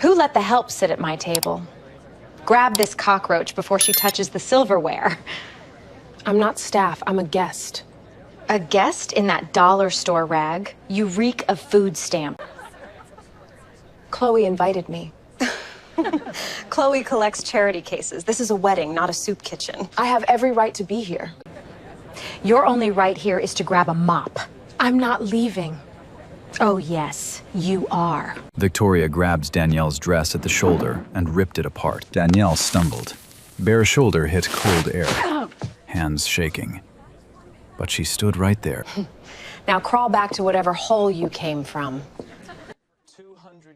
Who let the help sit at my table? Grab this cockroach before she touches the silverware. I'm not staff, I'm a guest. A guest in that dollar store rag? You reek of food stamp. Chloe invited me. Chloe collects charity cases. This is a wedding, not a soup kitchen. I have every right to be here. Your only right here is to grab a mop. I'm not leaving. Oh, yes, you are. Victoria grabbed Danielle's dress at the shoulder and ripped it apart. Danielle stumbled. Bare shoulder hit cold air, hands shaking. But she stood right there. Now crawl back to whatever hole you came from.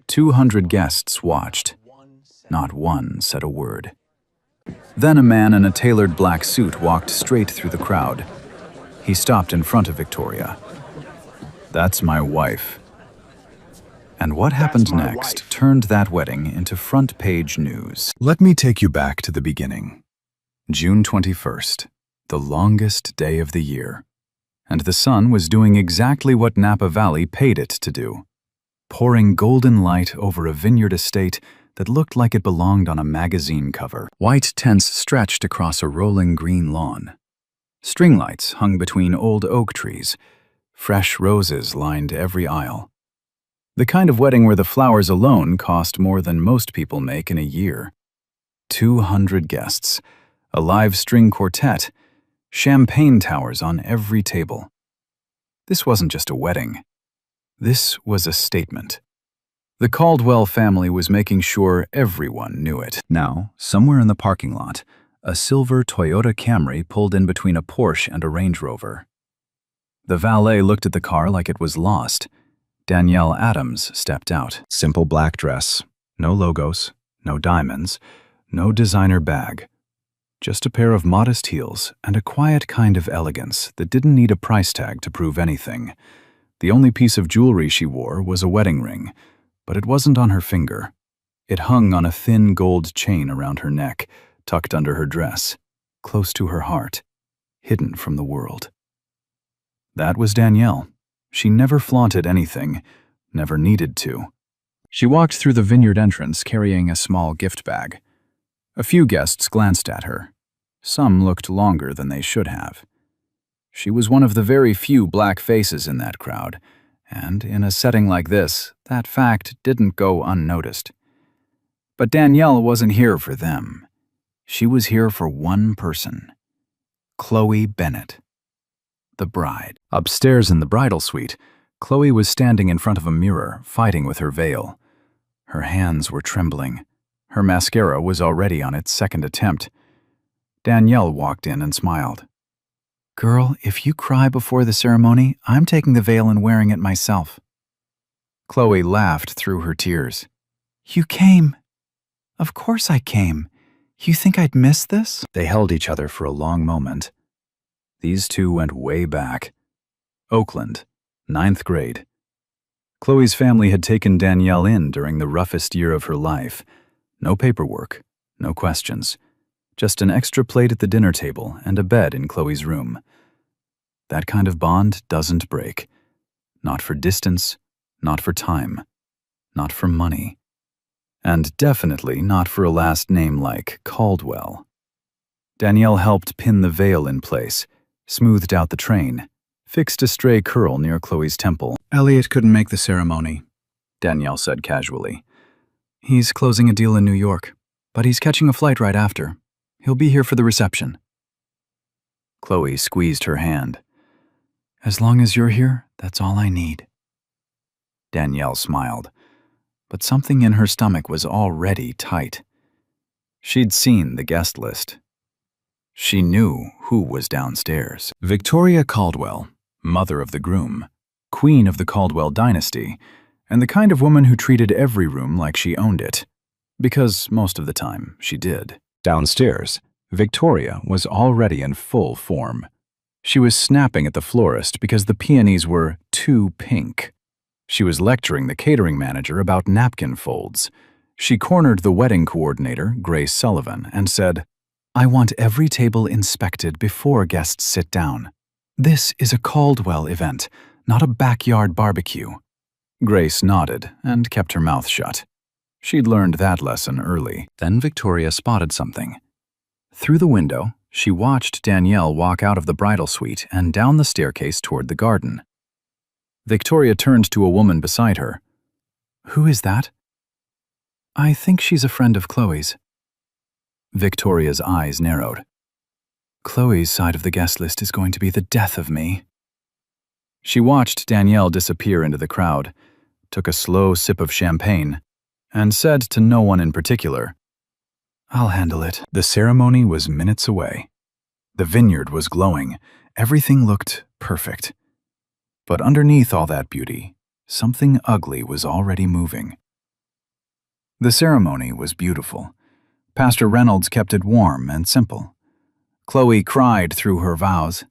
200 guests watched. Not one said a word. Then a man in a tailored black suit walked straight through the crowd. He stopped in front of Victoria. "That's my wife." And what happened next turned that wedding into front-page news. Let me take you back to the beginning. June 21st, the longest day of the year. And the sun was doing exactly what Napa Valley paid it to do, pouring golden light over a vineyard estate that looked like it belonged on a magazine cover. White tents stretched across a rolling green lawn. String lights hung between old oak trees. Fresh roses lined every aisle. The kind of wedding where the flowers alone cost more than most people make in a year. 200 guests, a live string quartet, champagne towers on every table. This wasn't just a wedding. This was a statement. The Caldwell family was making sure everyone knew it. Now, somewhere in the parking lot, a silver Toyota Camry pulled in between a Porsche and a Range Rover. The valet looked at the car like it was lost. Danielle Adams stepped out. Simple black dress, no logos, no diamonds, no designer bag. Just a pair of modest heels and a quiet kind of elegance that didn't need a price tag to prove anything. The only piece of jewelry she wore was a wedding ring, but it wasn't on her finger. It hung on a thin gold chain around her neck, tucked under her dress, close to her heart, hidden from the world. That was Danielle. She never flaunted anything, never needed to. She walked through the vineyard entrance carrying a small gift bag. A few guests glanced at her. Some looked longer than they should have. She was one of the very few black faces in that crowd, and in a setting like this, that fact didn't go unnoticed. But Danielle wasn't here for them. She was here for one person. Chloe Bennett, the bride. Upstairs in the bridal suite, Chloe was standing in front of a mirror, fighting with her veil. Her hands were trembling. Her mascara was already on its second attempt. Danielle walked in and smiled. "Girl, if you cry before the ceremony, I'm taking the veil and wearing it myself." Chloe laughed through her tears. "You came." "Of course I came. You think I'd miss this?" They held each other for a long moment. These two went way back. Oakland, 9th grade. Chloe's family had taken Danielle in during the roughest year of her life. No paperwork, no questions. Just an extra plate at the dinner table and a bed in Chloe's room. That kind of bond doesn't break. Not for distance, not for time, not for money. And definitely not for a last name like Caldwell. Danielle helped pin the veil in place, smoothed out the train, fixed a stray curl near Chloe's temple. "Elliot couldn't make the ceremony," Danielle said casually. "He's closing a deal in New York, but he's catching a flight right after. He'll be here for the reception." Chloe squeezed her hand. "As long as you're here, that's all I need." Danielle smiled, but something in her stomach was already tight. She'd seen the guest list. She knew who was downstairs. Victoria Caldwell, mother of the groom, queen of the Caldwell dynasty, and the kind of woman who treated every room like she owned it. Because most of the time, she did. Downstairs, Victoria was already in full form. She was snapping at the florist because the peonies were too pink. She was lecturing the catering manager about napkin folds. She cornered the wedding coordinator, Grace Sullivan, and said, "I want every table inspected before guests sit down. This is a Caldwell event, not a backyard barbecue." Grace nodded and kept her mouth shut. She'd learned that lesson early. Then Victoria spotted something. Through the window, she watched Danielle walk out of the bridal suite and down the staircase toward the garden. Victoria turned to a woman beside her. "Who is that?" "I think she's a friend of Chloe's." Victoria's eyes narrowed. "Chloe's side of the guest list is going to be the death of me." She watched Danielle disappear into the crowd, took a slow sip of champagne, and said to no one in particular, "I'll handle it." The ceremony was minutes away. The vineyard was glowing. Everything looked perfect. But underneath all that beauty, something ugly was already moving. The ceremony was beautiful. Pastor Reynolds kept it warm and simple. Chloe cried through her vows.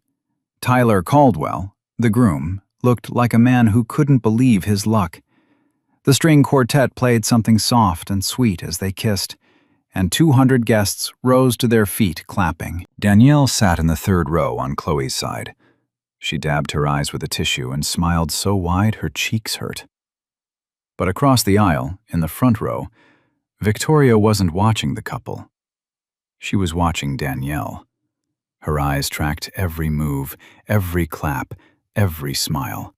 Tyler Caldwell, the groom, looked like a man who couldn't believe his luck. The string quartet played something soft and sweet as they kissed, and 200 guests rose to their feet clapping. Danielle sat in the third row on Chloe's side. She dabbed her eyes with a tissue and smiled so wide her cheeks hurt. But across the aisle, in the front row, Victoria wasn't watching the couple. She was watching Danielle. Her eyes tracked every move, every clap, every smile.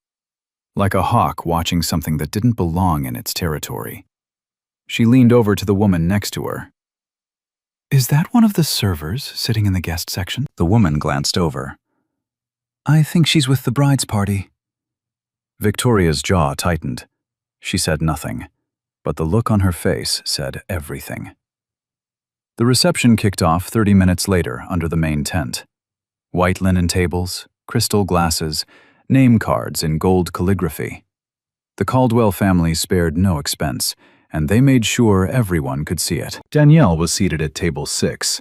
Like a hawk watching something that didn't belong in its territory. She leaned over to the woman next to her. "Is that one of the servers sitting in the guest section?" The woman glanced over. "I think she's with the bride's party." Victoria's jaw tightened. She said nothing, but the look on her face said everything. The reception kicked off 30 minutes later under the main tent. White linen tables, crystal glasses, name cards in gold calligraphy. The Caldwell family spared no expense, and they made sure everyone could see it. Danielle was seated at table 6,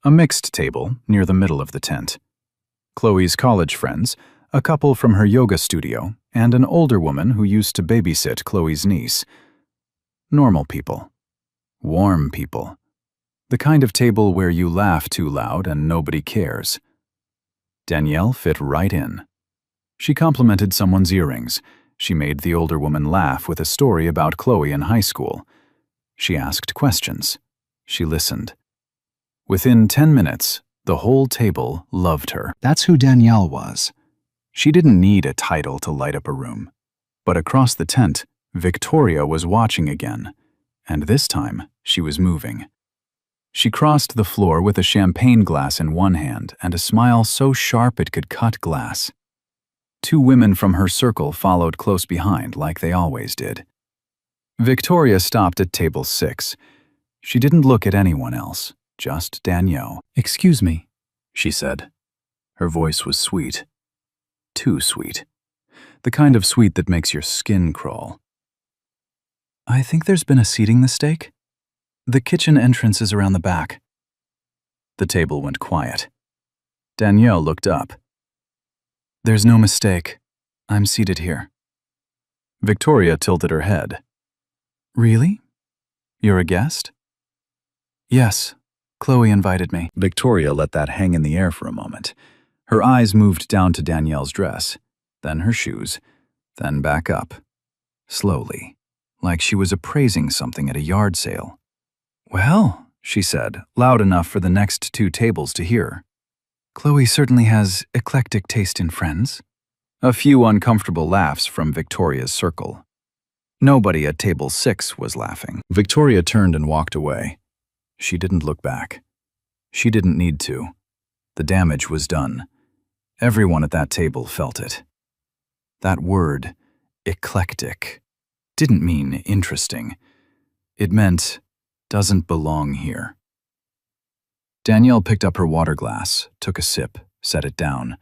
a mixed table near the middle of the tent. Chloe's college friends, a couple from her yoga studio, and an older woman who used to babysit Chloe's niece. Normal people. Warm people. The kind of table where you laugh too loud and nobody cares. Danielle fit right in. She complimented someone's earrings. She made the older woman laugh with a story about Chloe in high school. She asked questions. She listened. Within 10 minutes, the whole table loved her. That's who Danielle was. She didn't need a title to light up a room. But across the tent, Victoria was watching again, and this time she was moving. She crossed the floor with a champagne glass in one hand and a smile so sharp it could cut glass. 2 women from her circle followed close behind like they always did. Victoria stopped at table 6. She didn't look at anyone else, just Danielle. "Excuse me," she said. Her voice was sweet. Too sweet. The kind of sweet that makes your skin crawl. "I think there's been a seating mistake. The kitchen entrance is around the back." The table went quiet. Danielle looked up. "There's no mistake. I'm seated here." Victoria tilted her head. "Really? You're a guest?" "Yes. Chloe invited me." Victoria let that hang in the air for a moment. Her eyes moved down to Danielle's dress, then her shoes, then back up. Slowly, like she was appraising something at a yard sale. "Well," she said, loud enough for the next 2 tables to hear. "Chloe certainly has eclectic taste in friends." A few uncomfortable laughs from Victoria's circle. Nobody at table 6 was laughing. Victoria turned and walked away. She didn't look back. She didn't need to. The damage was done. Everyone at that table felt it. That word, eclectic, didn't mean interesting. It meant, doesn't belong here. Danielle picked up her water glass, took a sip, set it down.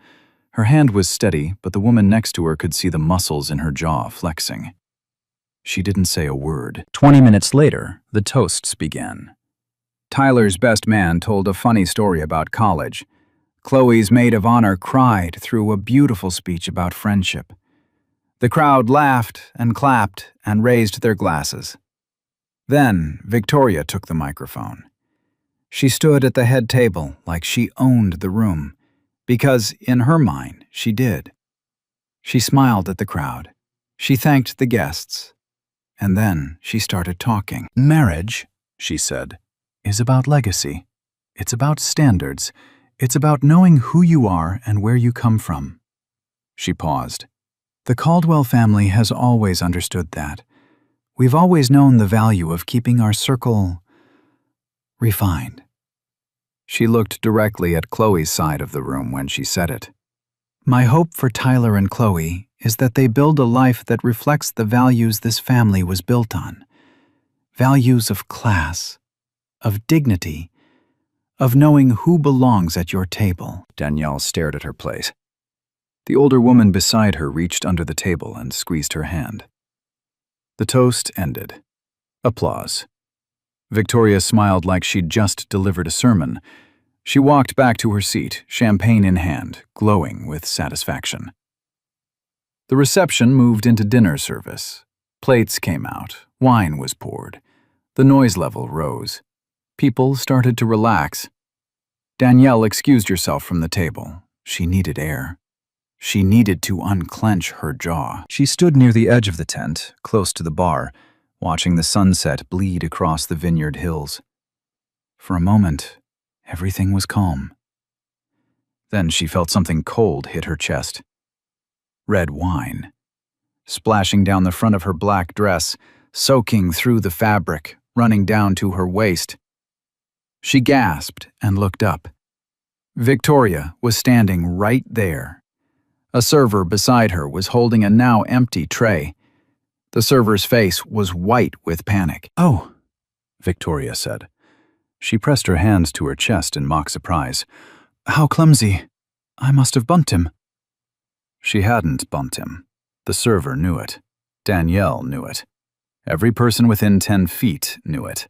Her hand was steady, but the woman next to her could see the muscles in her jaw flexing. She didn't say a word. 20 minutes later, the toasts began. Tyler's best man told a funny story about college. Chloe's maid of honor cried through a beautiful speech about friendship. The crowd laughed and clapped and raised their glasses. Then Victoria took the microphone. She stood at the head table like she owned the room, because in her mind she did. She smiled at the crowd. She thanked the guests. and then she started talking. "Marriage," she said, "is about legacy. It's about standards. It's about knowing who you are and where you come from." She paused. "The Caldwell family has always understood that. We've always known the value of keeping our circle refined." She looked directly at Chloe's side of the room when she said it. "My hope for Tyler and Chloe is that they build a life that reflects the values this family was built on. Values of class, of dignity, of knowing who belongs at your table." Danielle stared at her plate. The older woman beside her reached under the table and squeezed her hand. The toast ended. Applause. Victoria smiled like she'd just delivered a sermon. She walked back to her seat, champagne in hand, glowing with satisfaction. The reception moved into dinner service. Plates came out, wine was poured. The noise level rose. People started to relax. Danielle excused herself from the table. She needed air. She needed to unclench her jaw. She stood near the edge of the tent, close to the bar, watching the sunset bleed across the vineyard hills. For a moment, everything was calm. Then she felt something cold hit her chest. Red wine. Splashing down the front of her black dress, soaking through the fabric, running down to her waist. She gasped and looked up. Victoria was standing right there. A server beside her was holding a now empty tray. The server's face was white with panic. "Oh," Victoria said. She pressed her hands to her chest in mock surprise. "How clumsy. I must have bumped him." She hadn't bumped him. The server knew it. Danielle knew it. Every person within 10 feet knew it.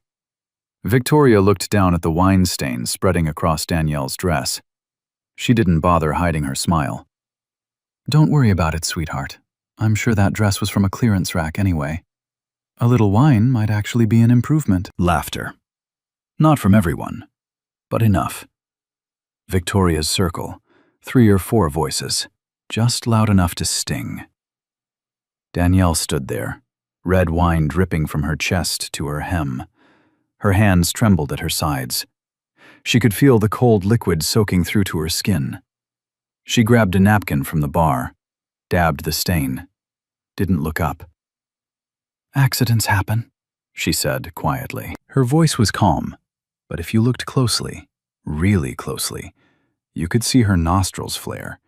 Victoria looked down at the wine stains spreading across Danielle's dress. She didn't bother hiding her smile. "Don't worry about it, sweetheart. I'm sure that dress was from a clearance rack anyway. A little wine might actually be an improvement." Laughter. Not from everyone, but enough. Victoria's circle, 3 or 4 voices, just loud enough to sting. Danielle stood there, red wine dripping from her chest to her hem. Her hands trembled at her sides. She could feel the cold liquid soaking through to her skin. She grabbed a napkin from the bar, dabbed the stain, didn't look up. "Accidents happen," she said quietly. Her voice was calm, but if you looked closely, really closely, you could see her nostrils flare.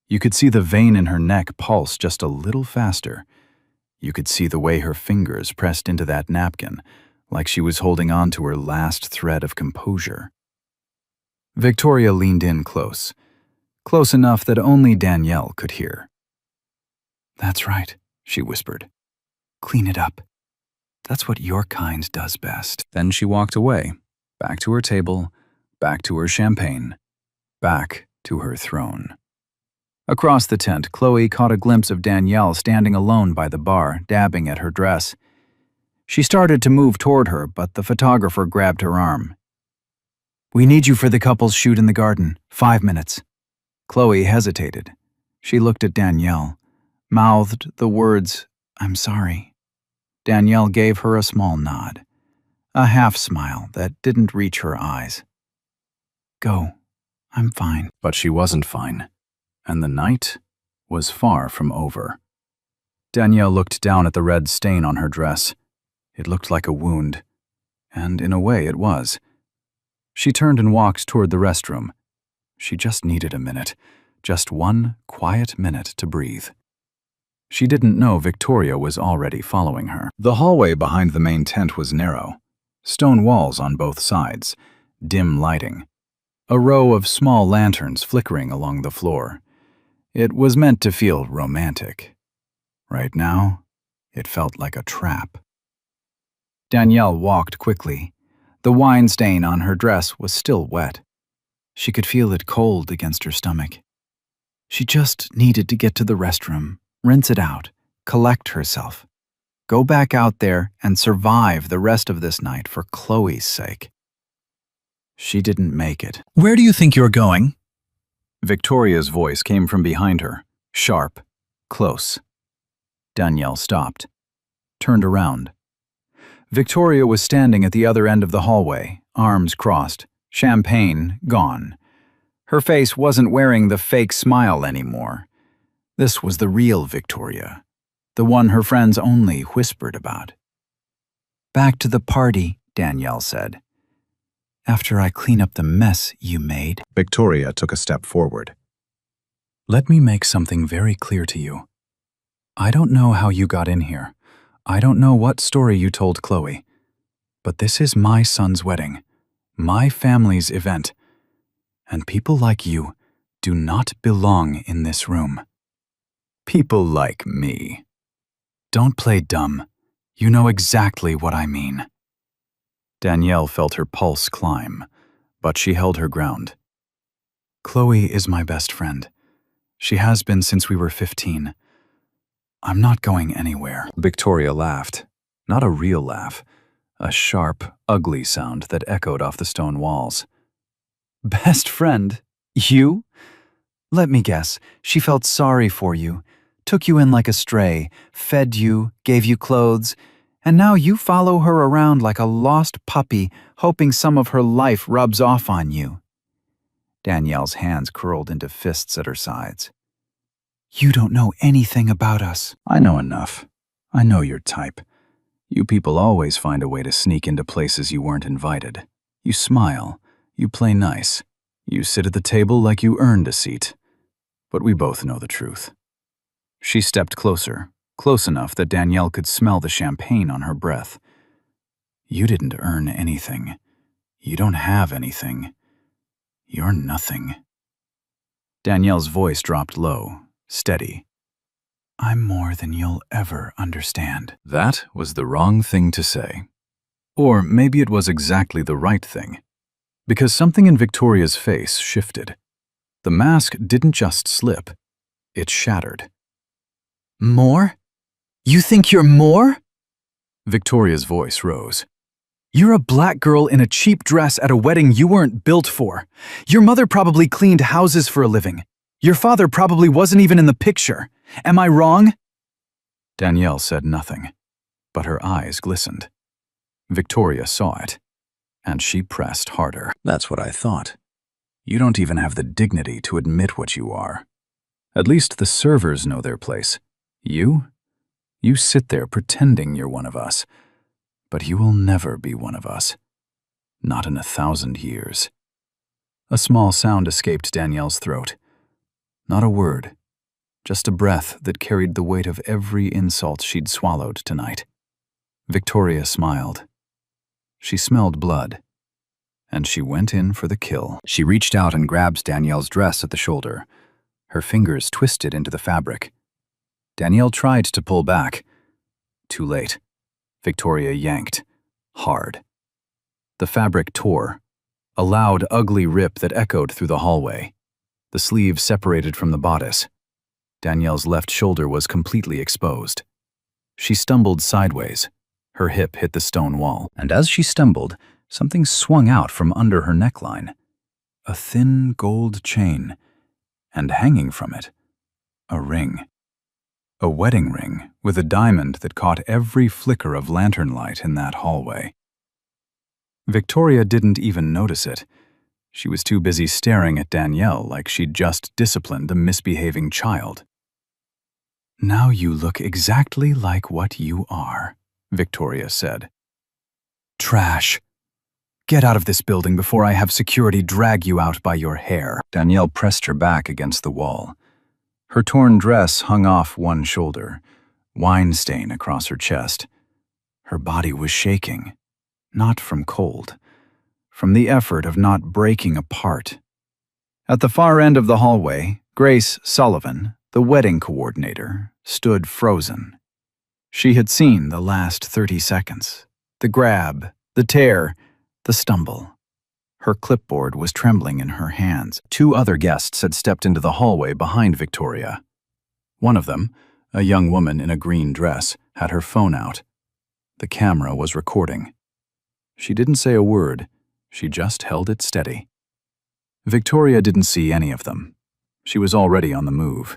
You could see the vein in her neck pulse just a little faster. You could see the way her fingers pressed into that napkin, like she was holding on to her last thread of composure. Victoria leaned in close enough that only Danielle could hear. "That's right," she whispered. "Clean it up. That's what your kind does best." Then she walked away, back to her table, back to her champagne, back to her throne. Across the tent, Chloe caught a glimpse of Danielle standing alone by the bar, dabbing at her dress. She started to move toward her, but the photographer grabbed her arm. "We need you for the couple's shoot in the garden. 5 minutes." Chloe hesitated. She looked at Danielle, mouthed the words, "I'm sorry." Danielle gave her a small nod, a half smile that didn't reach her eyes. "Go. I'm fine." But she wasn't fine, and the night was far from over. Danielle looked down at the red stain on her dress. It looked like a wound, and in a way it was. She turned and walked toward the restroom. She just needed a minute, just one quiet minute to breathe. She didn't know Victoria was already following her. The hallway behind the main tent was narrow. Stone walls on both sides, dim lighting. A row of small lanterns flickering along the floor. It was meant to feel romantic. Right now, it felt like a trap. Danielle walked quickly. The wine stain on her dress was still wet. She could feel it cold against her stomach. She just needed to get to the restroom, rinse it out, collect herself. Go back out there and survive the rest of this night for Chloe's sake. She didn't make it. "Where do you think you're going?" Victoria's voice came from behind her, sharp, close. Danielle stopped. turned around. Victoria was standing at the other end of the hallway, arms crossed, champagne gone. Her face wasn't wearing the fake smile anymore. This was the real Victoria, the one her friends only whispered about. "Back to the party," Danielle said. "After I clean up the mess you made." Victoria took a step forward. "Let me make something very clear to you. I don't know how you got in here. I don't know what story you told Chloe. But this is my son's wedding, my family's event. And people like you do not belong in this room." "People like me." "Don't play dumb. You know exactly what I mean." Danielle felt her pulse climb, but she held her ground. "Chloe is my best friend. She has been since we were 15. I'm not going anywhere." Victoria laughed. Not a real laugh. A sharp, ugly sound that echoed off the stone walls. "Best friend? You? Let me guess, she felt sorry for you, took you in like a stray, fed you, gave you clothes, and now you follow her around like a lost puppy, hoping some of her life rubs off on you." Danielle's hands curled into fists at her sides. "You don't know anything about us." "I know enough. I know your type. You people always find a way to sneak into places you weren't invited. You smile. You play nice. You sit at the table like you earned a seat. But we both know the truth." She stepped closer, close enough that Danielle could smell the champagne on her breath. "You didn't earn anything. You don't have anything. You're nothing." Danielle's voice dropped low, steady. "I'm more than you'll ever understand." That was the wrong thing to say. Or maybe it was exactly the right thing. Because something in Victoria's face shifted. The mask didn't just slip, it shattered. "More? You think you're more?" Victoria's voice rose. "You're a black girl in a cheap dress at a wedding you weren't built for. Your mother probably cleaned houses for a living. Your father probably wasn't even in the picture. Am I wrong?" Danielle said nothing, but her eyes glistened. Victoria saw it, and she pressed harder. "That's what I thought. You don't even have the dignity to admit what you are. At least the servers know their place. You sit there pretending you're one of us. But you will never be one of us. Not in 1,000 years." A small sound escaped Danielle's throat. Not a word, just a breath that carried the weight of every insult she'd swallowed tonight. Victoria smiled. She smelled blood, and she went in for the kill. She reached out and grabbed Danielle's dress at the shoulder. Her fingers twisted into the fabric. Danielle tried to pull back. Too late. Victoria yanked, hard. The fabric tore, a loud, ugly rip that echoed through the hallway. The sleeve separated from the bodice. Danielle's left shoulder was completely exposed. She stumbled sideways. Her hip hit the stone wall, and as she stumbled, something swung out from under her neckline. A thin gold chain, and hanging from it, a ring. A wedding ring with a diamond that caught every flicker of lantern light in that hallway. Victoria didn't even notice it. She was too busy staring at Danielle like she'd just disciplined a misbehaving child. "Now you look exactly like what you are," Victoria said. "Trash. Get out of this building before I have security drag you out by your hair." Danielle pressed her back against the wall. Her torn dress hung off one shoulder, wine stain across her chest. Her body was shaking, not from cold, from the effort of not breaking apart. At the far end of the hallway, Grace Sullivan, the wedding coordinator, stood frozen. She had seen the last 30 seconds, the grab, the tear, the stumble. Her clipboard was trembling in her hands. 2 other guests had stepped into the hallway behind Victoria. One of them, a young woman in a green dress, had her phone out. The camera was recording. She didn't say a word. She just held it steady. Victoria didn't see any of them. She was already on the move.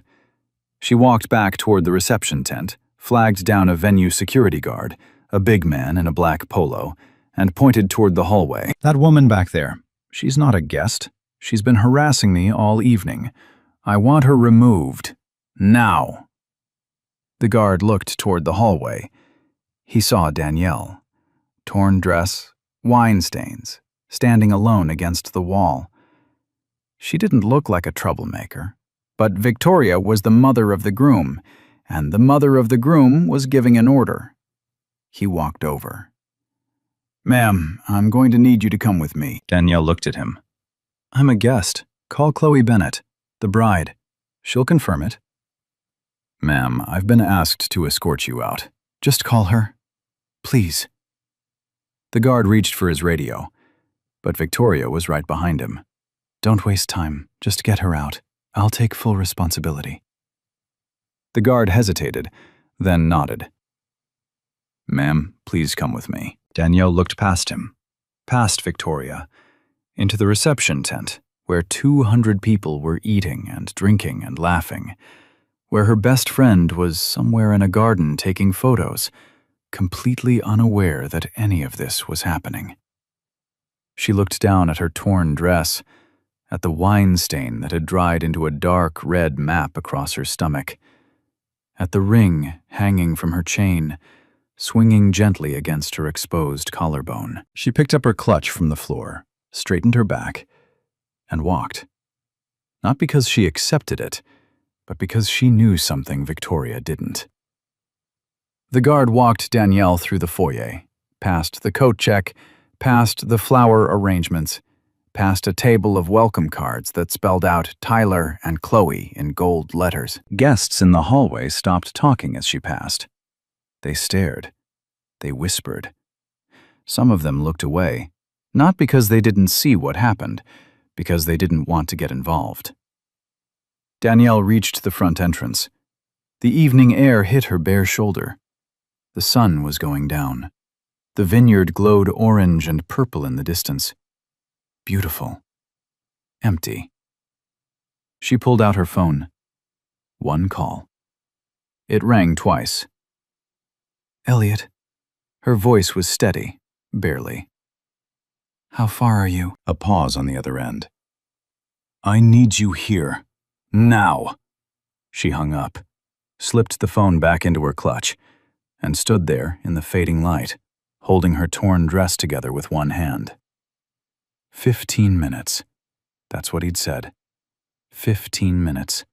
She walked back toward the reception tent, flagged down a venue security guard, a big man in a black polo, and pointed toward the hallway. "That woman back there. She's not a guest. She's been harassing me all evening. I want her removed. Now." The guard looked toward the hallway. He saw Danielle. Torn dress, wine stains, standing alone against the wall. She didn't look like a troublemaker, but Victoria was the mother of the groom, and the mother of the groom was giving an order. He walked over. "Ma'am, I'm going to need you to come with me." Danielle looked at him. "I'm a guest. Call Chloe Bennett, the bride. She'll confirm it." "Ma'am, I've been asked to escort you out. Just call her. Please." The guard reached for his radio, but Victoria was right behind him. "Don't waste time. Just get her out. I'll take full responsibility." The guard hesitated, then nodded. "Ma'am, please come with me." Danielle looked past him, past Victoria, into the reception tent, where 200 people were eating and drinking and laughing, where her best friend was somewhere in a garden taking photos, completely unaware that any of this was happening. She looked down at her torn dress, at the wine stain that had dried into a dark red map across her stomach, at the ring hanging from her chain, swinging gently against her exposed collarbone. She picked up her clutch from the floor, straightened her back, and walked. Not because she accepted it, but because she knew something Victoria didn't. The guard walked Danielle through the foyer, past the coat check, past the flower arrangements, past a table of welcome cards that spelled out Tyler and Chloe in gold letters. Guests in the hallway stopped talking as she passed. They stared. They whispered. Some of them looked away, not because they didn't see what happened, because they didn't want to get involved. Danielle reached the front entrance. The evening air hit her bare shoulder. The sun was going down. The vineyard glowed orange and purple in the distance. Beautiful. Empty. She pulled out her phone. One call. It rang twice. "Elliot." Her voice was steady, barely. "How far are you?" A pause on the other end. "I need you here. Now." She hung up, slipped the phone back into her clutch, and stood there in the fading light, holding her torn dress together with one hand. 15 minutes. That's what he'd said. 15 minutes.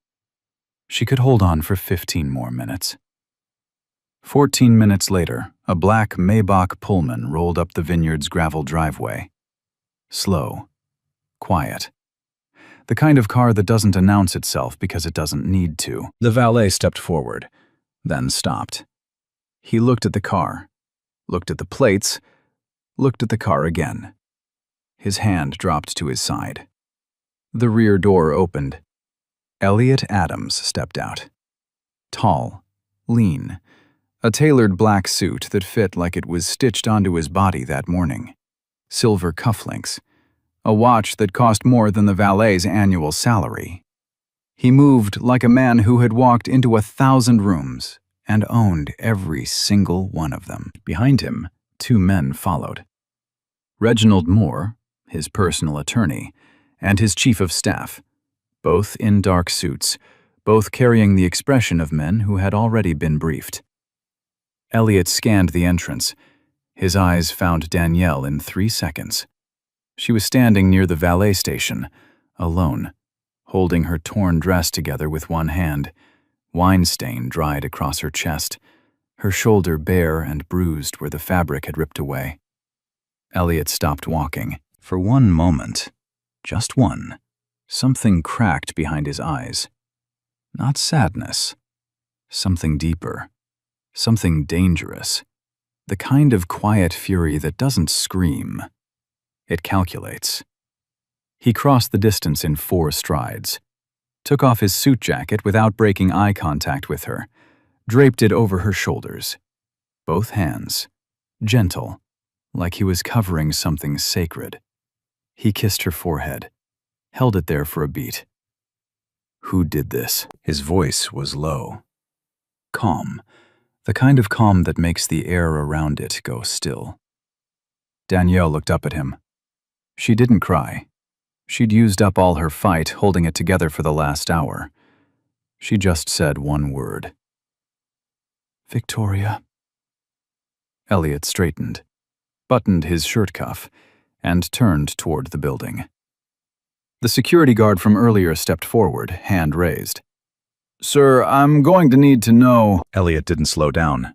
She could hold on for 15 more minutes. 14 minutes later, a black Maybach Pullman rolled up the vineyard's gravel driveway. Slow. Quiet. The kind of car that doesn't announce itself because it doesn't need to. The valet stepped forward, then stopped. He looked at the car, looked at the plates, looked at the car again. His hand dropped to his side. The rear door opened. Elliot Adams stepped out. Tall, lean, a tailored black suit that fit like it was stitched onto his body that morning. Silver cufflinks. A watch that cost more than the valet's annual salary. He moved like a man who had walked into 1,000 rooms and owned every single one of them. Behind him, 2 men followed. Reginald Moore, his personal attorney, and his chief of staff, both in dark suits, both carrying the expression of men who had already been briefed. Elliot scanned the entrance. His eyes found Danielle in 3 seconds. She was standing near the valet station, alone, holding her torn dress together with one hand, wine stain dried across her chest, her shoulder bare and bruised where the fabric had ripped away. Elliot stopped walking. For one moment, just one, something cracked behind his eyes. Not sadness. Something deeper. Something dangerous. The kind of quiet fury that doesn't scream. It calculates. He crossed the distance in 4 strides, took off his suit jacket without breaking eye contact with her, draped it over her shoulders. Both hands, gentle, like he was covering something sacred. He kissed her forehead, held it there for a beat. "Who did this?" His voice was low, calm, The kind of calm that makes the air around it go still. Danielle looked up at him. She didn't cry. She'd used up all her fight holding it together for the last hour. She just said one word. Victoria. Elliot straightened, buttoned his shirt cuff, and turned toward the building. The security guard from earlier stepped forward, hand raised. Sir, I'm going to need to know. Elliot didn't slow down.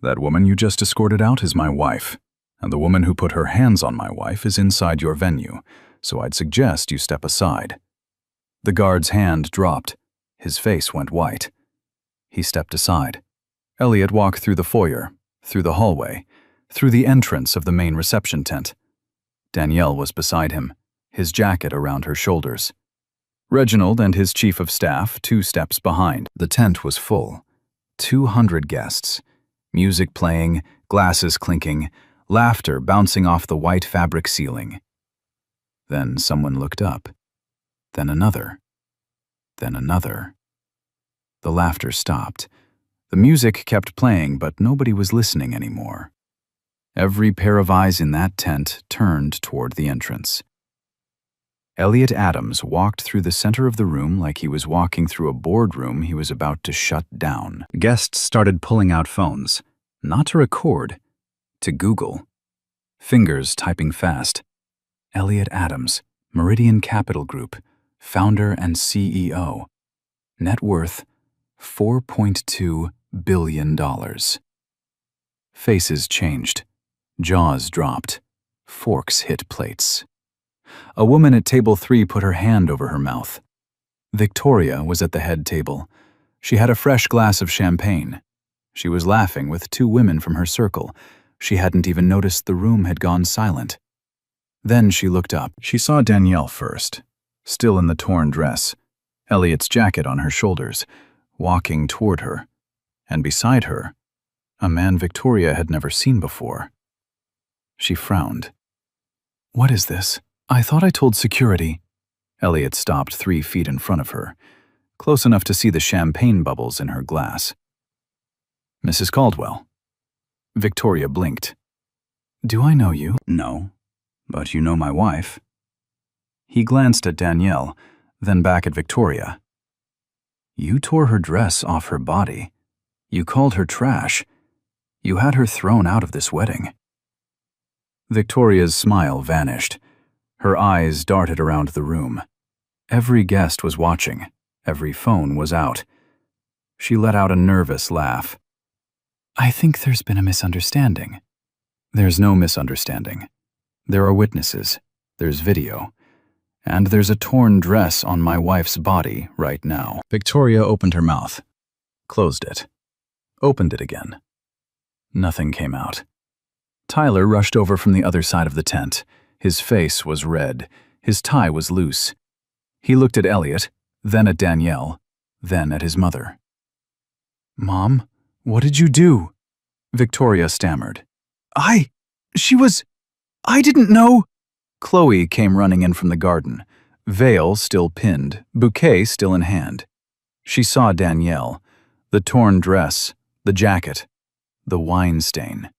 That woman you just escorted out is my wife, and the woman who put her hands on my wife is inside your venue, so I'd suggest you step aside. The guard's hand dropped. His face went white. He stepped aside. Elliot walked through the foyer, through the hallway, through the entrance of the main reception tent. Danielle was beside him, his jacket around her shoulders. Reginald and his chief of staff 2 steps behind. The tent was full. 200 guests. Music playing, glasses clinking, laughter bouncing off the white fabric ceiling. Then someone looked up. Then another. Then another. The laughter stopped. The music kept playing, but nobody was listening anymore. Every pair of eyes in that tent turned toward the entrance. Elliot Adams walked through the center of the room like he was walking through a boardroom he was about to shut down. Guests started pulling out phones, not to record, to Google. Fingers typing fast. Elliot Adams, Meridian Capital Group, founder and CEO. Net worth, $4.2 billion. Faces changed. Jaws dropped. Forks hit plates. A woman at table 3 put her hand over her mouth. Victoria was at the head table. She had a fresh glass of champagne. She was laughing with 2 women from her circle. She hadn't even noticed the room had gone silent. Then she looked up. She saw Danielle first, still in the torn dress, Elliot's jacket on her shoulders, walking toward her. And beside her, a man Victoria had never seen before. She frowned. What is this? I thought I told security. Elliot stopped 3 feet in front of her, close enough to see the champagne bubbles in her glass. Mrs. Caldwell. Victoria blinked. Do I know you? No, but you know my wife. He glanced at Danielle, then back at Victoria. You tore her dress off her body. You called her trash. You had her thrown out of this wedding. Victoria's smile vanished. Her eyes darted around the room. Every guest was watching. Every phone was out. She let out a nervous laugh. I think there's been a misunderstanding. There's no misunderstanding. There are witnesses. There's video. And there's a torn dress on my wife's body right now. Victoria opened her mouth, closed it, opened it again. Nothing came out. Tyler rushed over from the other side of the tent. His face was red. His tie was loose. He looked at Elliot, then at Danielle, then at his mother. Mom, what did you do? Victoria stammered. I didn't know. Chloe came running in from the garden, veil still pinned, bouquet still in hand. She saw Danielle, the torn dress, the jacket, the wine stain.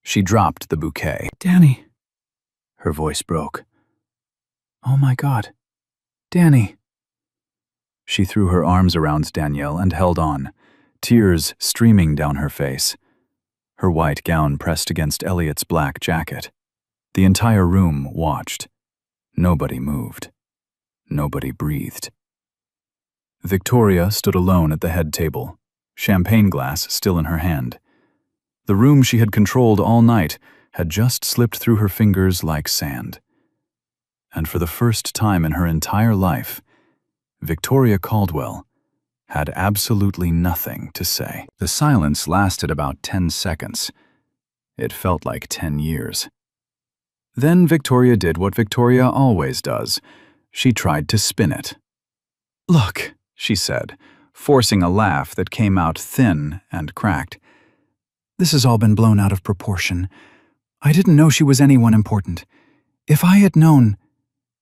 She dropped the bouquet. Danny. Her voice broke. Oh my God. Danny. She threw her arms around Danielle and held on, tears streaming down her face. Her white gown pressed against Elliot's black jacket. The entire room watched. Nobody moved. Nobody breathed. Victoria stood alone at the head table, champagne glass still in her hand. The room she had controlled all night had just slipped through her fingers like sand. And for the first time in her entire life, Victoria Caldwell had absolutely nothing to say. The silence lasted about 10 seconds. It felt like 10 years. Then Victoria did what Victoria always does. She tried to spin it. Look, she said, forcing a laugh that came out thin and cracked. This has all been blown out of proportion. I didn't know she was anyone important. If I had known...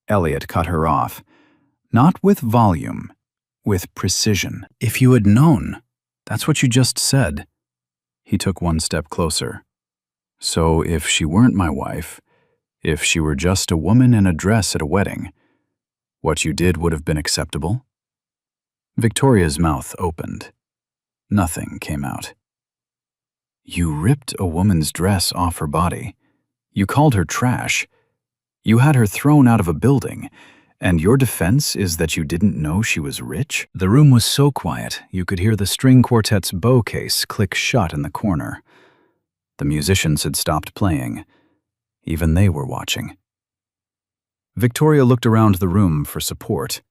Elliot cut her off. Not with volume, with precision. If you had known, that's what you just said. He took one step closer. So if she weren't my wife, if she were just a woman in a dress at a wedding, what you did would have been acceptable? Victoria's mouth opened. Nothing came out. You ripped a woman's dress off her body. You called her trash. You had her thrown out of a building, and your defense is that you didn't know she was rich? The room was so quiet, you could hear the string quartet's bow case click shut in the corner. The musicians had stopped playing. Even they were watching. Victoria looked around the room for support,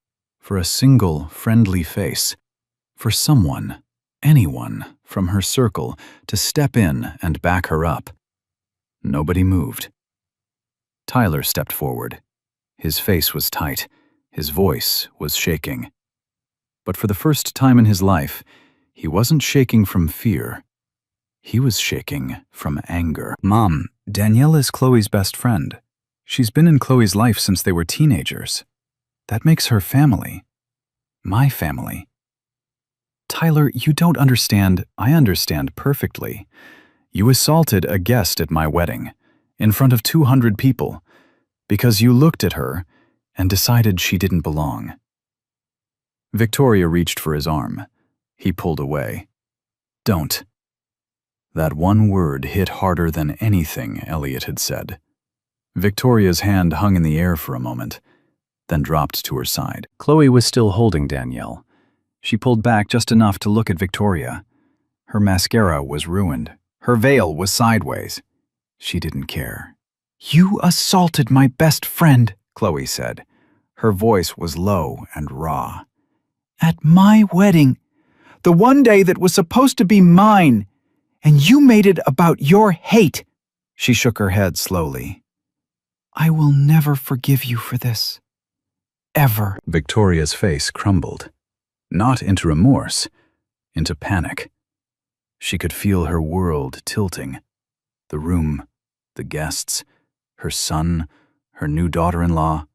for a single, friendly face, for someone, anyone, from her circle to step in and back her up. Nobody moved. Tyler stepped forward. His face was tight. His voice was shaking. But for the first time in his life, he wasn't shaking from fear. He was shaking from anger. Mom, Danielle is Chloe's best friend. She's been in Chloe's life since they were teenagers. That makes her family. My family. Tyler, you don't understand. I understand perfectly. You assaulted a guest at my wedding, in front of 200 people, because you looked at her and decided she didn't belong. Victoria reached for his arm. He pulled away. Don't. That one word hit harder than anything Elliot had said. Victoria's hand hung in the air for a moment, then dropped to her side. Chloe was still holding Danielle. She pulled back just enough to look at Victoria. Her mascara was ruined. Her veil was sideways. She didn't care. You assaulted my best friend, Chloe said. Her voice was low and raw. At my wedding, the one day that was supposed to be mine, and you made it about your hate. She shook her head slowly. I will never forgive you for this. Ever. Victoria's face crumbled. Not into remorse, into panic. She could feel her world tilting. The room, the guests, her son, her new daughter-in-law.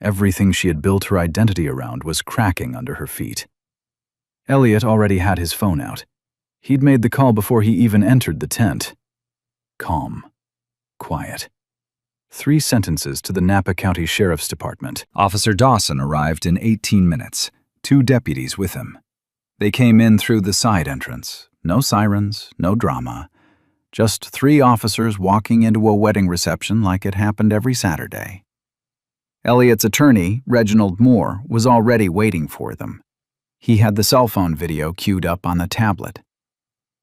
Everything she had built her identity around was cracking under her feet. Elliot already had his phone out. He'd made the call before he even entered the tent. Calm. Quiet. 3 sentences to the Napa County Sheriff's Department. Officer Dawson arrived in 18 minutes, 2 deputies with him. They came in through the side entrance. No sirens, no drama. Just 3 officers walking into a wedding reception like it happened every Saturday. Elliot's attorney, Reginald Moore, was already waiting for them. He had the cell phone video queued up on the tablet.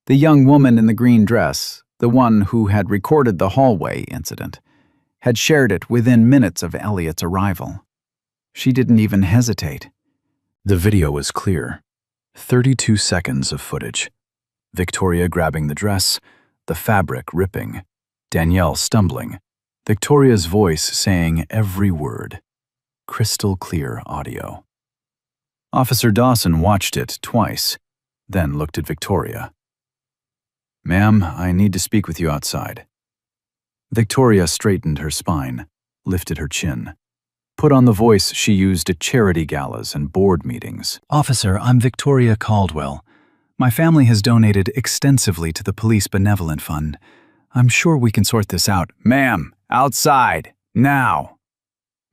The young woman in the green dress, the one who had recorded the hallway incident, had shared it within minutes of Elliot's arrival. She didn't even hesitate. The video was clear. 32 seconds of footage. Victoria grabbing the dress, the fabric ripping, Danielle stumbling, Victoria's voice saying every word. Crystal clear audio. Officer Dawson watched it twice, then looked at Victoria. Ma'am, I need to speak with you outside. Victoria straightened her spine, lifted her chin, put on the voice she used at charity galas and board meetings. Officer, I'm Victoria Caldwell. My family has donated extensively to the Police Benevolent Fund. I'm sure we can sort this out. Ma'am, outside, now.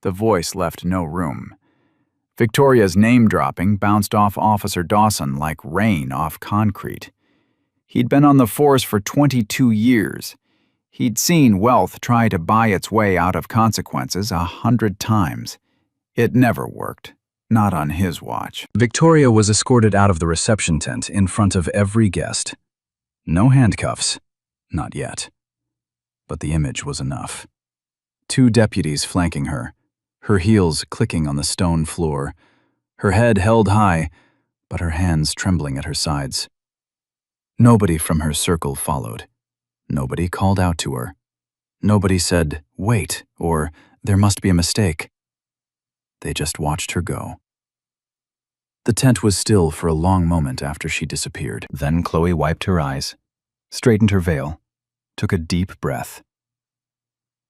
The voice left no room. Victoria's name-dropping bounced off Officer Dawson like rain off concrete. He'd been on the force for 22 years. He'd seen wealth try to buy its way out of consequences 100 times. It never worked. Not on his watch. Victoria was escorted out of the reception tent in front of every guest. No handcuffs. Not yet. But the image was enough. 2 deputies flanking her, her heels clicking on the stone floor, her head held high, but her hands trembling at her sides. Nobody from her circle followed. Nobody called out to her. Nobody said, "Wait," or "There must be a mistake." They just watched her go. The tent was still for a long moment after she disappeared. Then Chloe wiped her eyes, straightened her veil, took a deep breath.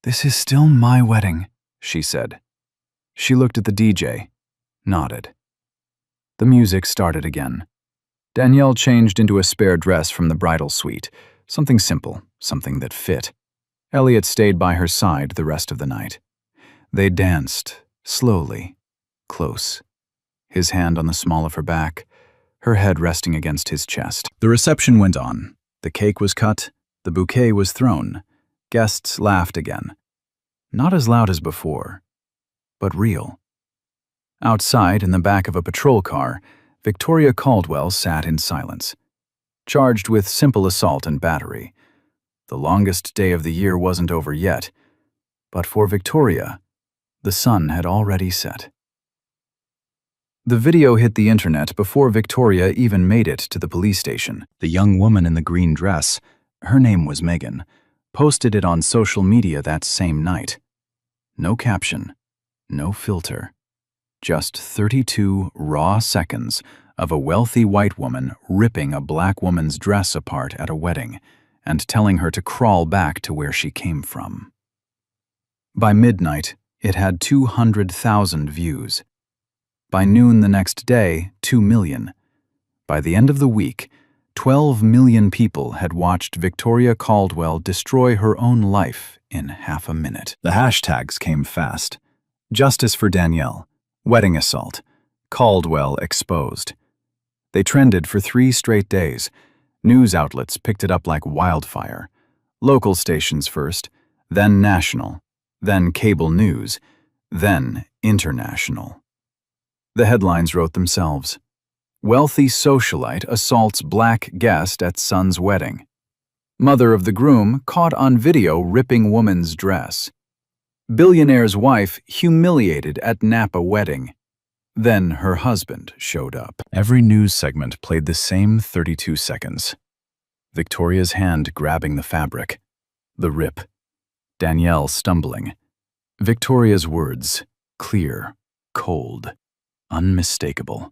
"This is still my wedding," she said. She looked at the DJ, nodded. The music started again. Danielle changed into a spare dress from the bridal suite, something simple, something that fit. Elliot stayed by her side the rest of the night. They danced, slowly, close, his hand on the small of her back, her head resting against his chest. The reception went on. The cake was cut, the bouquet was thrown. Guests laughed again. Not as loud as before, but real. Outside, in the back of a patrol car, Victoria Caldwell sat in silence, charged with simple assault and battery. The longest day of the year wasn't over yet, but for Victoria, the sun had already set. The video hit the internet before Victoria even made it to the police station. The young woman in the green dress, her name was Megan, posted it on social media that same night. No caption, no filter. Just 32 raw seconds of a wealthy white woman ripping a black woman's dress apart at a wedding and telling her to crawl back to where she came from. By midnight, it had 200,000 views. By noon the next day, 2 million. By the end of the week, 12 million people had watched Victoria Caldwell destroy her own life in half a minute. The hashtags came fast. Justice for Danielle. Wedding assault. Caldwell exposed. They trended for 3 straight days. News outlets picked it up like wildfire. Local stations first, then national, then cable news, then international. The headlines wrote themselves. Wealthy socialite assaults black guest at son's wedding. Mother of the groom caught on video ripping woman's dress. Billionaire's wife humiliated at Napa wedding. Then her husband showed up. Every news segment played the same 32 seconds. Victoria's hand grabbing the fabric. The rip. Danielle stumbling. Victoria's words, clear, cold, unmistakable.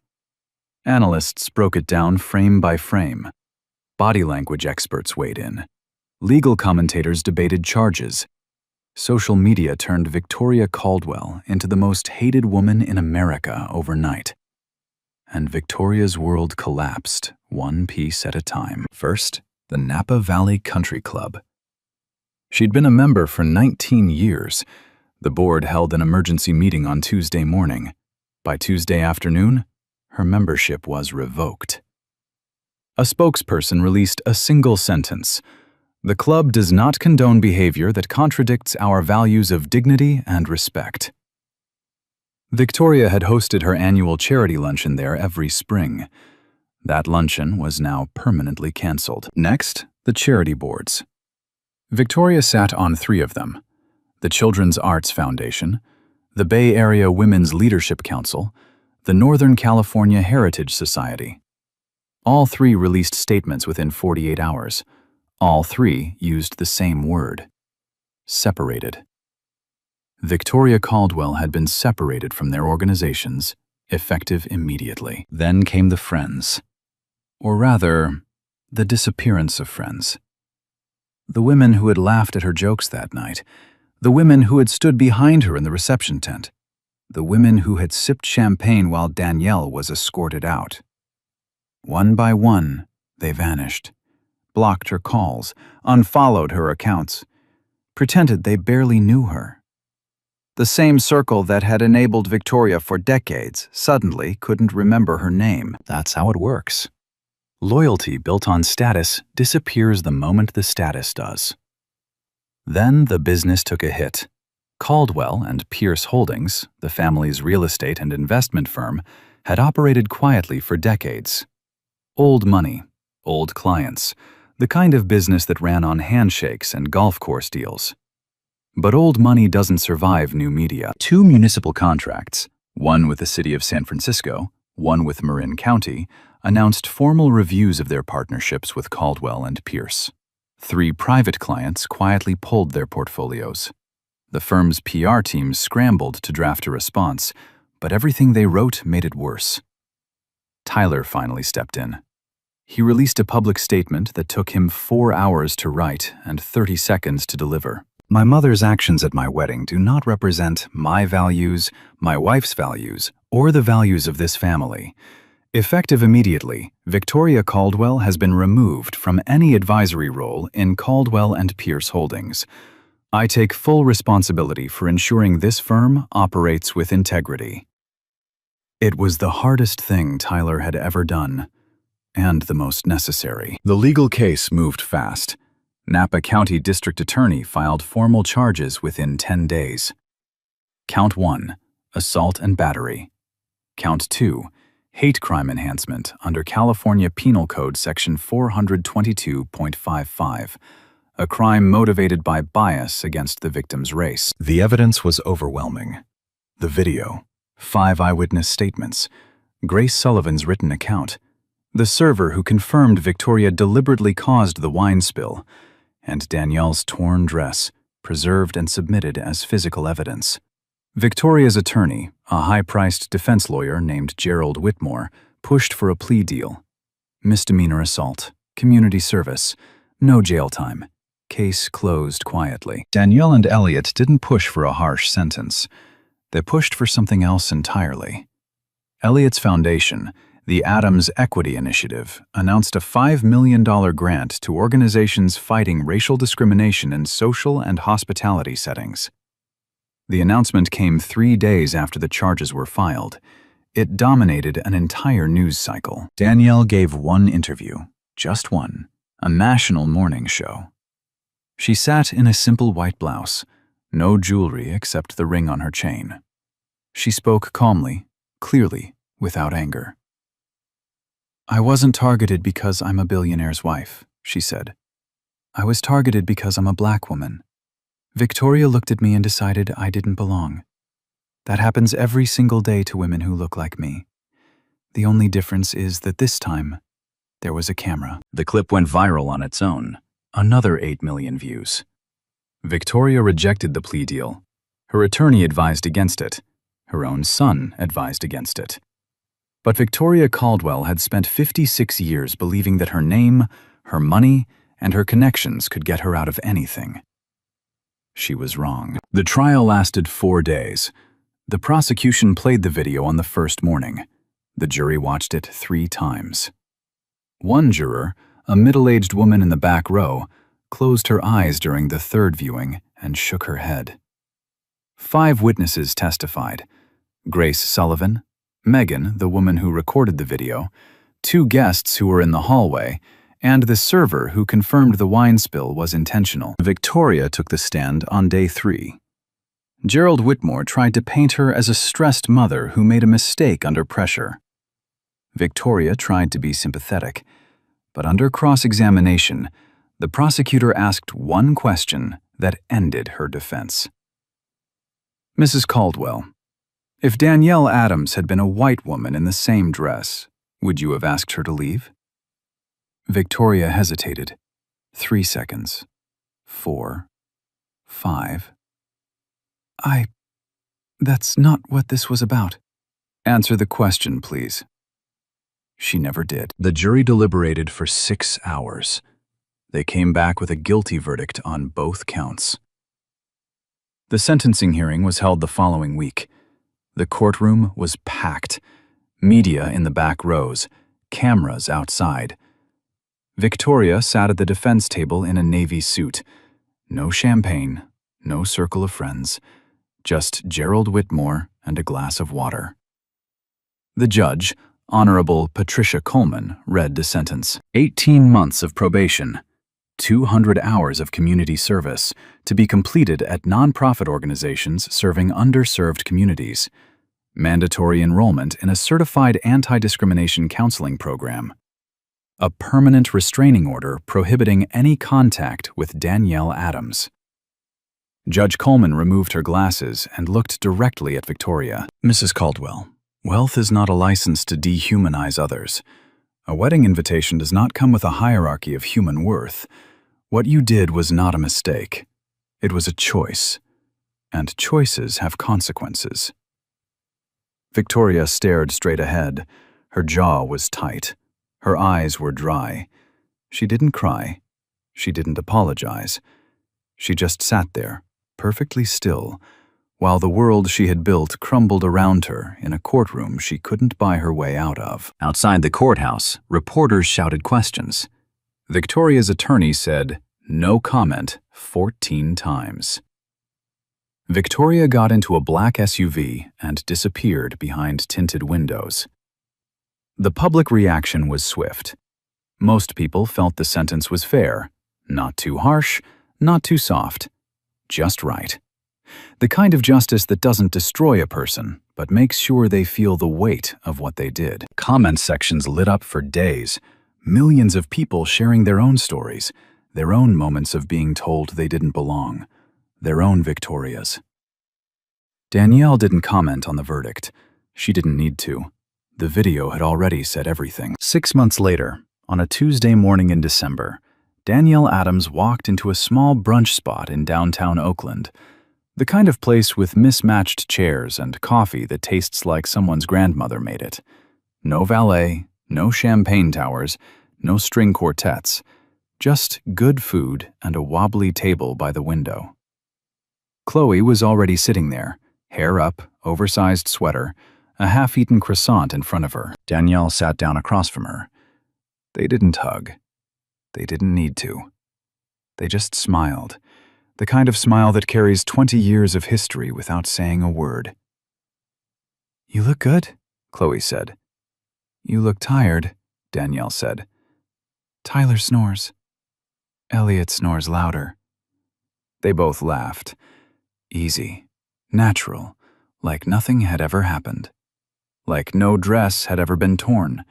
Analysts broke it down frame by frame. Body language experts weighed in. Legal commentators debated charges. Social media turned Victoria Caldwell into the most hated woman in America overnight. And Victoria's world collapsed, one piece at a time. First, the Napa Valley Country Club. She'd been a member for 19 years. The board held an emergency meeting on Tuesday morning. By Tuesday afternoon, her membership was revoked. A spokesperson released a single sentence. The club does not condone behavior that contradicts our values of dignity and respect. Victoria had hosted her annual charity luncheon there every spring. That luncheon was now permanently canceled. Next, the charity boards. Victoria sat on 3 of them: the Children's Arts Foundation, the Bay Area Women's Leadership Council, the Northern California Heritage Society. All 3 released statements within 48 hours. All 3 used the same word: separated. Victoria Caldwell had been separated from their organizations, effective immediately. Then came the friends. Or rather, the disappearance of friends. The women who had laughed at her jokes that night. The women who had stood behind her in the reception tent. The women who had sipped champagne while Danielle was escorted out. One by one, they vanished. Blocked her calls, unfollowed her accounts, pretended they barely knew her. The same circle that had enabled Victoria for decades suddenly couldn't remember her name. That's how it works. Loyalty built on status disappears the moment the status does. Then the business took a hit. Caldwell and Pierce Holdings, the family's real estate and investment firm, had operated quietly for decades. Old money, old clients, the kind of business that ran on handshakes and golf course deals. But old money doesn't survive new media. 2 municipal contracts, one with the city of San Francisco, one with Marin County, announced formal reviews of their partnerships with Caldwell and Pierce. 3 private clients quietly pulled their portfolios. The firm's PR team scrambled to draft a response, but everything they wrote made it worse. Tyler finally stepped in. He released a public statement that took him 4 hours to write and 30 seconds to deliver. My mother's actions at my wedding do not represent my values, my wife's values, or the values of this family. Effective immediately, Victoria Caldwell has been removed from any advisory role in Caldwell and Pierce Holdings. I take full responsibility for ensuring this firm operates with integrity. It was the hardest thing Tyler had ever done, and the most necessary. The legal case moved fast. Napa County District Attorney filed formal charges within 10 days. Count 1, assault and battery. Count 2, hate crime enhancement under California Penal Code Section 422.55, a crime motivated by bias against the victim's race. The evidence was overwhelming. The video, 5 eyewitness statements, Grace Sullivan's written account, the server who confirmed Victoria deliberately caused the wine spill, and Danielle's torn dress, preserved and submitted as physical evidence. Victoria's attorney, a high-priced defense lawyer named Gerald Whitmore, pushed for a plea deal. Misdemeanor assault, community service, no jail time. Case closed quietly. Danielle and Elliot didn't push for a harsh sentence. They pushed for something else entirely. Elliot's foundation, the Adams Equity Initiative, announced a $5 million grant to organizations fighting racial discrimination in social and hospitality settings. The announcement came 3 days after the charges were filed. It dominated an entire news cycle. Danielle gave one interview, just one, a national morning show. She sat in a simple white blouse, no jewelry except the ring on her chain. She spoke calmly, clearly, without anger. "I wasn't targeted because I'm a billionaire's wife," she said. "I was targeted because I'm a black woman. Victoria looked at me and decided I didn't belong. That happens every single day to women who look like me. The only difference is that this time, there was a camera." The clip went viral on its own. Another 8 million views. Victoria rejected the plea deal. Her attorney advised against it. Her own son advised against it. But Victoria Caldwell had spent 56 years believing that her name, her money, and her connections could get her out of anything. She was wrong. The trial lasted 4 days. The prosecution played the video on the first morning. The jury watched it 3 times. One juror, a middle-aged woman in the back row, closed her eyes during the third viewing and shook her head. 5 witnesses testified: Grace Sullivan, Megan, the woman who recorded the video, 2 guests who were in the hallway, and the server who confirmed the wine spill was intentional. Victoria took the stand on day 3. Gerald Whitmore tried to paint her as a stressed mother who made a mistake under pressure. Victoria tried to be sympathetic, but under cross-examination, the prosecutor asked one question that ended her defense. "Mrs. Caldwell, if Danielle Adams had been a white woman in the same dress, would you have asked her to leave?" Victoria hesitated. 3 seconds. 4. 5. That's not what this was about." "Answer the question, please." She never did. The jury deliberated for 6 hours. They came back with a guilty verdict on both counts. The sentencing hearing was held the following week. The courtroom was packed. Media in the back rows, cameras outside. Victoria sat at the defense table in a navy suit. No champagne, no circle of friends, just Gerald Whitmore and a glass of water. The judge, Honorable Patricia Coleman, read the sentence. 18 months of probation, 200 hours of community service to be completed at nonprofit organizations serving underserved communities, mandatory enrollment in a certified anti-discrimination counseling program, a permanent restraining order prohibiting any contact with Danielle Adams. Judge Coleman removed her glasses and looked directly at Victoria. "Mrs. Caldwell, wealth is not a license to dehumanize others. A wedding invitation does not come with a hierarchy of human worth. What you did was not a mistake. It was a choice. And choices have consequences." Victoria stared straight ahead. Her jaw was tight. Her eyes were dry. She didn't cry. She didn't apologize. She just sat there, perfectly still, while the world she had built crumbled around her in a courtroom she couldn't buy her way out of. Outside the courthouse, reporters shouted questions. Victoria's attorney said, "No comment," 14 times. Victoria got into a black SUV and disappeared behind tinted windows. The public reaction was swift. Most people felt the sentence was fair, not too harsh, not too soft, just right. The kind of justice that doesn't destroy a person, but makes sure they feel the weight of what they did. Comment sections lit up for days, millions of people sharing their own stories, their own moments of being told they didn't belong, their own Victorias. Danielle didn't comment on the verdict. She didn't need to. The video had already said everything. 6 months later, on a Tuesday morning in December, Danielle Adams walked into a small brunch spot in downtown Oakland, the kind of place with mismatched chairs and coffee that tastes like someone's grandmother made it. No valet, no champagne towers, no string quartets, just good food and a wobbly table by the window. Chloe was already sitting there, hair up, oversized sweater, a half-eaten croissant in front of her. Danielle sat down across from her. They didn't hug. They didn't need to. They just smiled, the kind of smile that carries 20 years of history without saying a word. "You look good," Chloe said. "You look tired," Danielle said. "Tyler snores. Elliot snores louder." They both laughed. Easy, natural, like nothing had ever happened. Like no dress had ever been torn.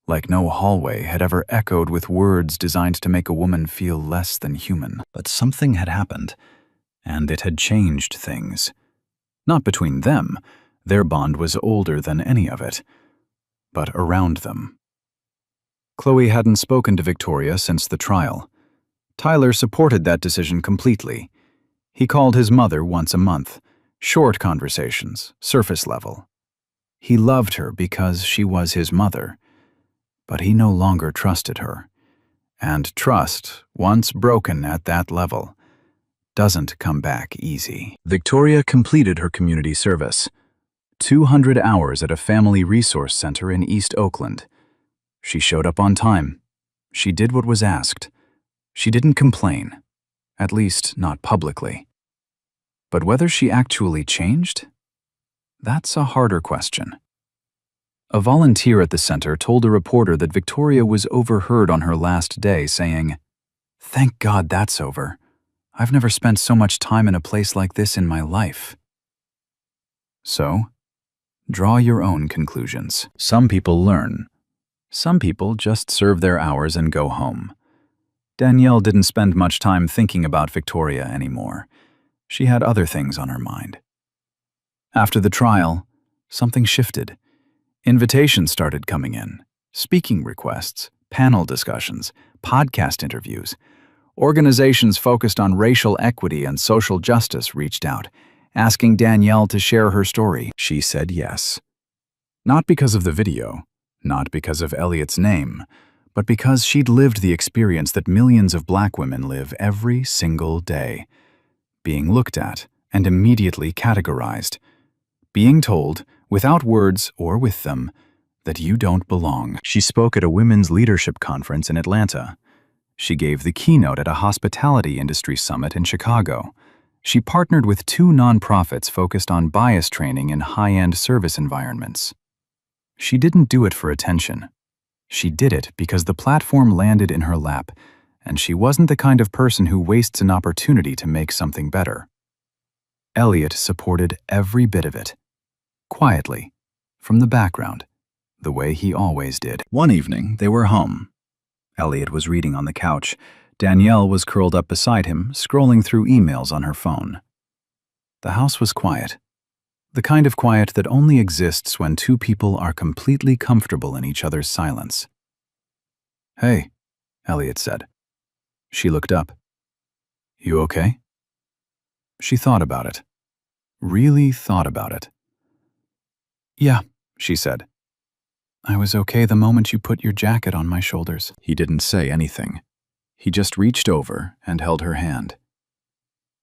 Like no hallway had ever echoed with words designed to make a woman feel less than human. But something had happened, and it had changed things. Not between them, their bond was older than any of it, but around them. Chloe hadn't spoken to Victoria since the trial. Tyler supported that decision completely. He called his mother once a month, short conversations, surface level. He loved her because she was his mother. But he no longer trusted her. And trust, once broken at that level, doesn't come back easy. Victoria completed her community service. 200 hours at a family resource center in East Oakland. She showed up on time. She did what was asked. She didn't complain, at least not publicly. But whether she actually changed? That's a harder question. A volunteer at the center told a reporter that Victoria was overheard on her last day saying, "Thank God that's over. I've never spent so much time in a place like this in my life." So, draw your own conclusions. Some people learn. Some people just serve their hours and go home. Danielle didn't spend much time thinking about Victoria anymore. She had other things on her mind. After the trial, something shifted. Invitations started coming in, speaking requests, panel discussions, podcast interviews. Organizations focused on racial equity and social justice reached out, asking Danielle to share her story. She said yes. Not because of the video, not because of Elliot's name, but because she'd lived the experience that millions of black women live every single day. Being looked at and immediately categorized. Being told, without words or with them, that you don't belong. She spoke at a women's leadership conference in Atlanta. She gave the keynote at a hospitality industry summit in Chicago. She partnered with 2 nonprofits focused on bias training in high-end service environments. She didn't do it for attention. She did it because the platform landed in her lap, and she wasn't the kind of person who wastes an opportunity to make something better. Elliot supported every bit of it. Quietly, from the background, the way he always did. One evening, they were home. Elliot was reading on the couch. Danielle was curled up beside him, scrolling through emails on her phone. The house was quiet. The kind of quiet that only exists when 2 people are completely comfortable in each other's silence. "Hey," Elliot said. She looked up. "You okay?" She thought about it. Really thought about it. "Yeah," she said. "I was okay the moment you put your jacket on my shoulders." He didn't say anything. He just reached over and held her hand.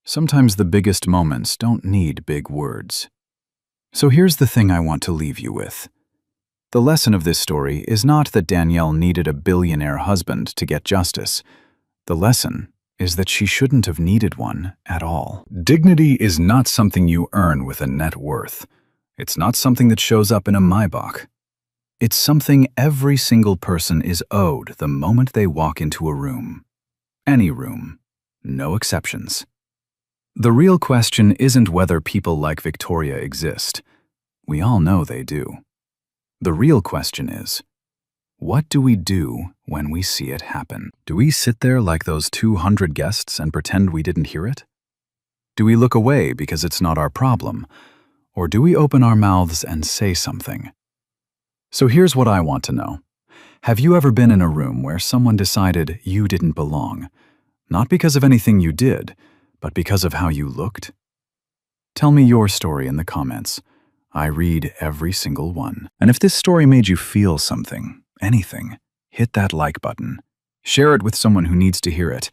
Sometimes the biggest moments don't need big words. So here's the thing I want to leave you with. The lesson of this story is not that Danielle needed a billionaire husband to get justice. The lesson is that she shouldn't have needed one at all. Dignity is not something you earn with a net worth. It's not something that shows up in a Maybach. It's something every single person is owed the moment they walk into a room. Any room. No exceptions. The real question isn't whether people like Victoria exist. We all know they do. The real question is, what do we do when we see it happen? Do we sit there like those 200 guests and pretend we didn't hear it? Do we look away because it's not our problem? Or do we open our mouths and say something? So here's what I want to know. Have you ever been in a room where someone decided you didn't belong? Not because of anything you did, but because of how you looked? Tell me your story in the comments. I read every single one. And if this story made you feel something, anything, hit that like button. Share it with someone who needs to hear it.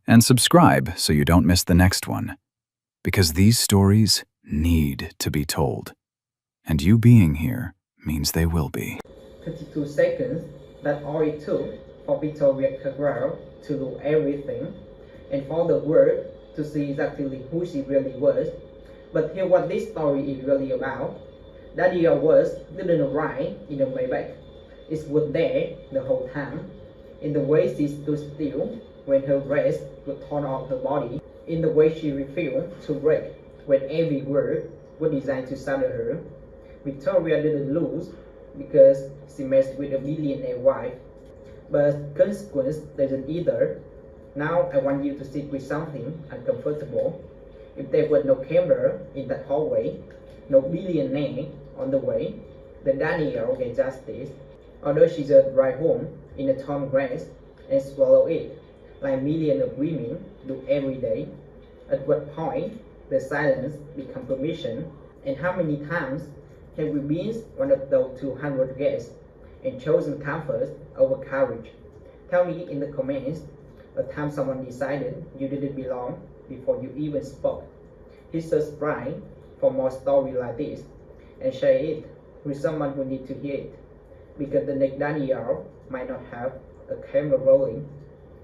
And subscribe so you don't miss the next one. Because these stories need to be told. And you being here means they will be. 32 seconds, that's all it took for Victoria Carrera to do everything and for the world to see exactly who she really was. But here's what this story is really about. Danielle was didn't arrive in the Maybach. It was there the whole time. In the way she stood still when her dress was torn off her body. In the way she refused to break when every word was designed to shatter her. Victoria didn't lose because she messed with a billionaire wife. But consequence doesn't either. Now I want you to sit with something uncomfortable. If there was no camera in that hallway, no billionaire on the way, then Danielle get justice. Although she just drive home in a torn dress and swallow it, like millions of women do every day. At what point the silence become permission? And how many times have we been one of those 200 guests and chosen comfort over courage? Tell me in the comments a time someone decided you didn't belong before you even spoke. Hit subscribe for more stories like this and share it with someone who needs to hear it, because the next Danielle might not have a camera rolling